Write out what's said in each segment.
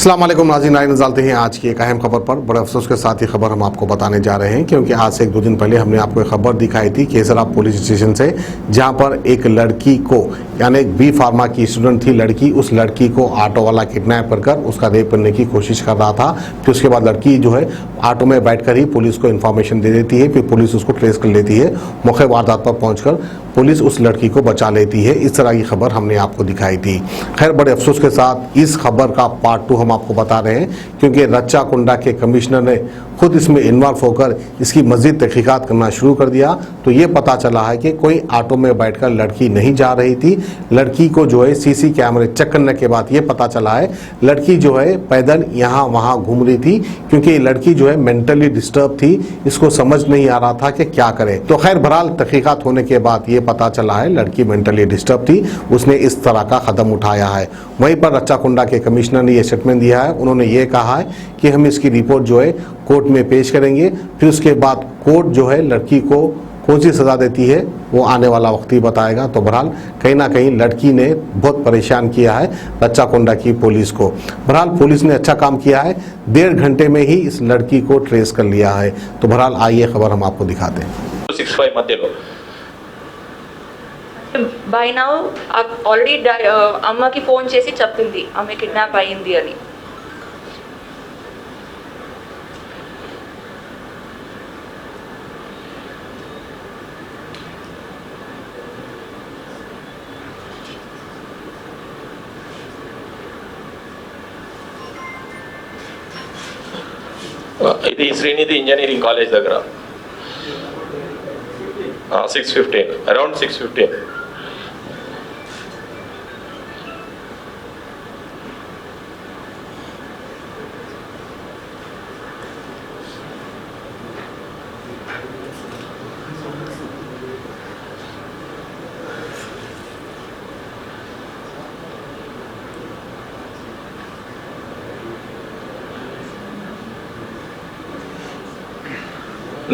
अस्सलाम वालेकुम नाज़रीन, नजर डालते हैं आज की एक अहम खबर पर। बड़े अफसोस के साथ ये खबर हम आपको बताने जा रहे हैं क्योंकि आज से एक दो दिन पहले हमने आपको एक खबर दिखाई थी केसरा पुलिस स्टेशन से, जहां पर एक लड़की को यानी एक बी फार्मा की स्टूडेंट थी लड़की, उस लड़की को ऑटो वाला किडनैप कर उसका रेप करने की कोशिश कर रहा था। फिर उसके बाद लड़की जो है ऑटो में बैठकर ही पुलिस को इन्फॉर्मेशन दे देती है, फिर पुलिस उसको ट्रेस कर लेती है। मौके वारदात पर पहुँचकर पुलिस उस लड़की को बचा लेती है। इस तरह की खबर हमने आपको दिखाई थी। खैर, बड़े अफसोस के साथ इस खबर का पार्ट 2 हम आपको बता रहे हैं क्योंकि रच्चा कुंडा के कमिश्नर ने खुद इसमें इन्वॉल्व होकर इसकी मजीद तहकीकात करना शुरू कर दिया। तो ये पता चला है कि कोई ऑटो में बैठकर लड़की नहीं जा रही थी। लड़की को जो है सीसी कैमरे चेक करने के बाद ये पता चला है लड़की जो है पैदल यहाँ वहाँ घूम रही थी क्योंकि लड़की जो है मेंटली डिस्टर्ब थी, इसको समझ नहीं आ रहा था कि क्या करे। तो खैर बहरहाल तहकीकात होने के बाद ये पता चला है लड़की मेंटली डिस्टर्ब थी, उसने इस तरह का कदम उठाया है। वहीं पर रच्चा कुंडा के कमिश्नर ने यह स्टेटमेंट दिया है। उन्होंने ये कहा है कि हम इसकी रिपोर्ट जो है कोर्ट में पेश करेंगे, फिर उसके बाद कोर्ट जो है लड़की को कौन सी सज़ा देती है वो आने वाला वक्त ही बताएगा। तो बहरहाल कहीं ना कहीं लड़की ने बहुत परेशान किया है रच्चा कुंडा की पुलिस को। बहरहाल पुलिस ने अच्छा काम किया है, 1.5 घंटे में ही इस लड़की को ट्रेस कर लिया है। तो बहरहाल आइए खबर हम आपको दिखाते हैं। 65 మధ్యలో బై నౌ ఆల్రెడీ అమ్మకి ఫోన్ చేసి చెప్పింది ఆమె కిడ్నాప్ అయ్యింది అని. ఇది శ్రీనిధి ఇంజనీరింగ్ కాలేజ్ దగ్గర 6:15 అరౌండ్ 6:15.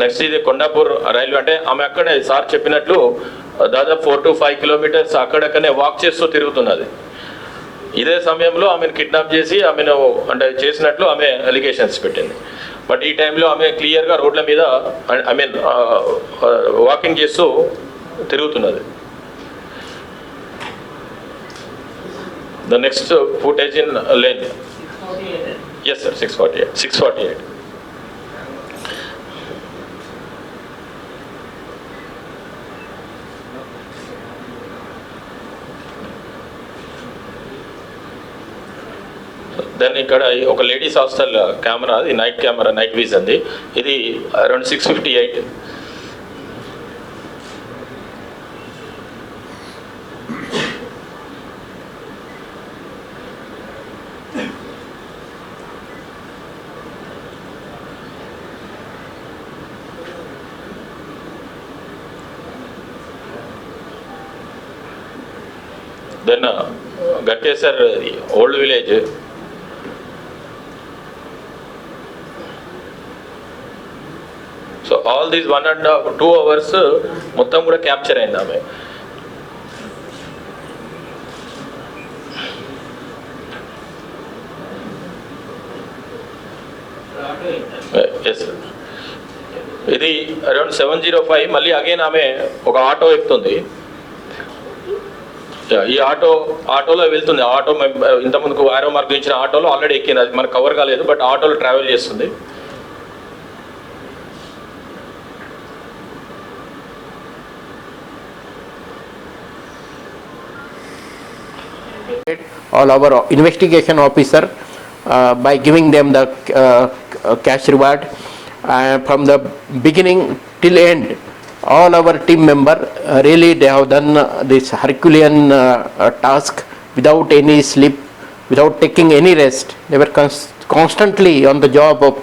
నెక్స్ట్ ఇది కొండాపూర్ రైల్వే, అంటే ఆమె అక్కడే సార్ చెప్పినట్లు దాదాపు 4 to 5 కిలోమీటర్స్ అక్కడక్కడనే వాక్ చేస్తూ తిరుగుతున్నది. ఇదే సమయంలో ఆమెను కిడ్నాప్ చేసి ఆమెను అంటే చేసినట్లు ఆమె అలిగేషన్స్ పెట్టింది. బట్ ఈ టైంలో ఆమె క్లియర్గా రోడ్ల మీద ఐ మీన్ వాకింగ్ చేస్తూ తిరుగుతున్నది. The next footage in lane. Yes sir, 6:48. Then ఇక్కడ ఒక లేడీస్ హాస్టల్ కెమెరా, ఇది నైట్ కెమెరా, నైట్ విజన్ది. ఇది around 6:58. Then Ghatkesar old village. So all these 1.5 to 2 hours మొత్తం కూడా క్యాప్చర్ అయింది ఆమె. ఎస్, ఇది అరౌండ్ 7:05. మళ్ళీ అగైన్ ఆమె ఒక ఆటో ఎక్కుతుంది. ఈ ఆటోలో వెళ్తుంది. ఆటో ఇంతకుముందుకు ఆరో మార్క్ ఇచ్చిన ఆటోలో ఆల్రెడీ ఎక్కింది, అది మనకు కవర్ కాలేదు, బట్ ఆటోలో ట్రావెల్ చేస్తుంది. All our investigation officer by giving them the cash reward from the beginning till end. All our team member really they have done this Herculean task without any sleep, without taking any rest. They were constantly on the job of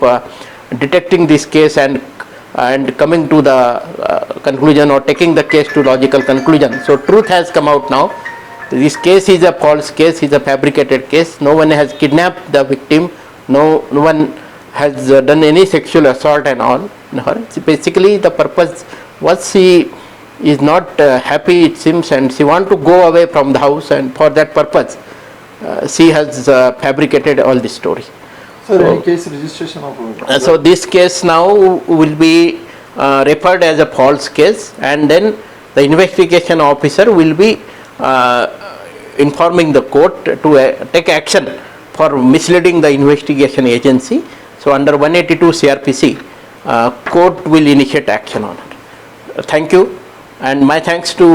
detecting this case and coming to the conclusion or taking the case to logical conclusion. So truth has come out now. This case is a false case, is a fabricated case. No one has kidnapped the victim. No one has done any sexual assault and all. Basically, the purpose was she is not happy, it seems, and she want to go away from the house, and for that purpose she has fabricated all the story. Sir, any case registration of? So this case now will be referred as a false case, and then the investigation officer will be informing the court to take action for misleading the investigation agency. So under 182 CRPC, court will initiate action on it. Thank you, and my thanks to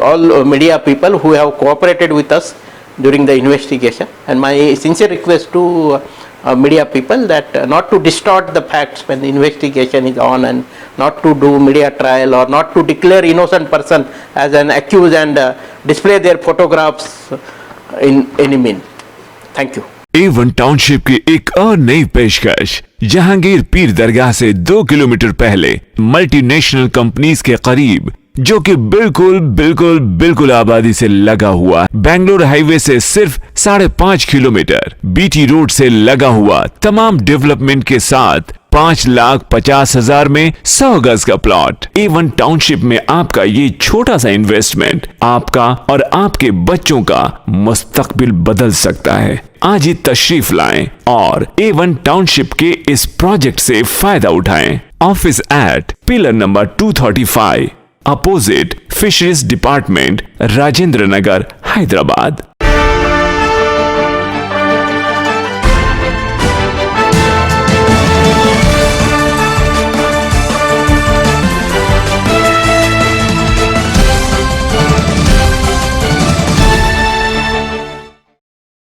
all media people who have cooperated with us during the investigation, and my sincere request to media people that not to distort the facts when the investigation is on, and not to do media trial, or not to declare innocent person as an accused and display their photographs in any mean. Thank you. A1 township की एक और नई पेशकश जहांगीर पीर दरगाह से 2 kilometre पहले multinational companies के करीब, जो कि बिल्कुल आबादी से लगा हुआ, बेंगलोर हाईवे से सिर्फ 5.5 किलोमीटर, बीटी रोड से लगा हुआ, तमाम डेवलपमेंट के साथ 5,50,000 में 100 गज का प्लॉट। A1 टाउनशिप में आपका ये छोटा सा इन्वेस्टमेंट आपका और आपके बच्चों का मुस्तकबिल बदल सकता है। आज ही तशरीफ लाएं और A1 टाउनशिप के इस प्रोजेक्ट से फायदा उठाएं। Office at pillar number 235 opposite fisheries department, Rajendra Nagar, Hyderabad.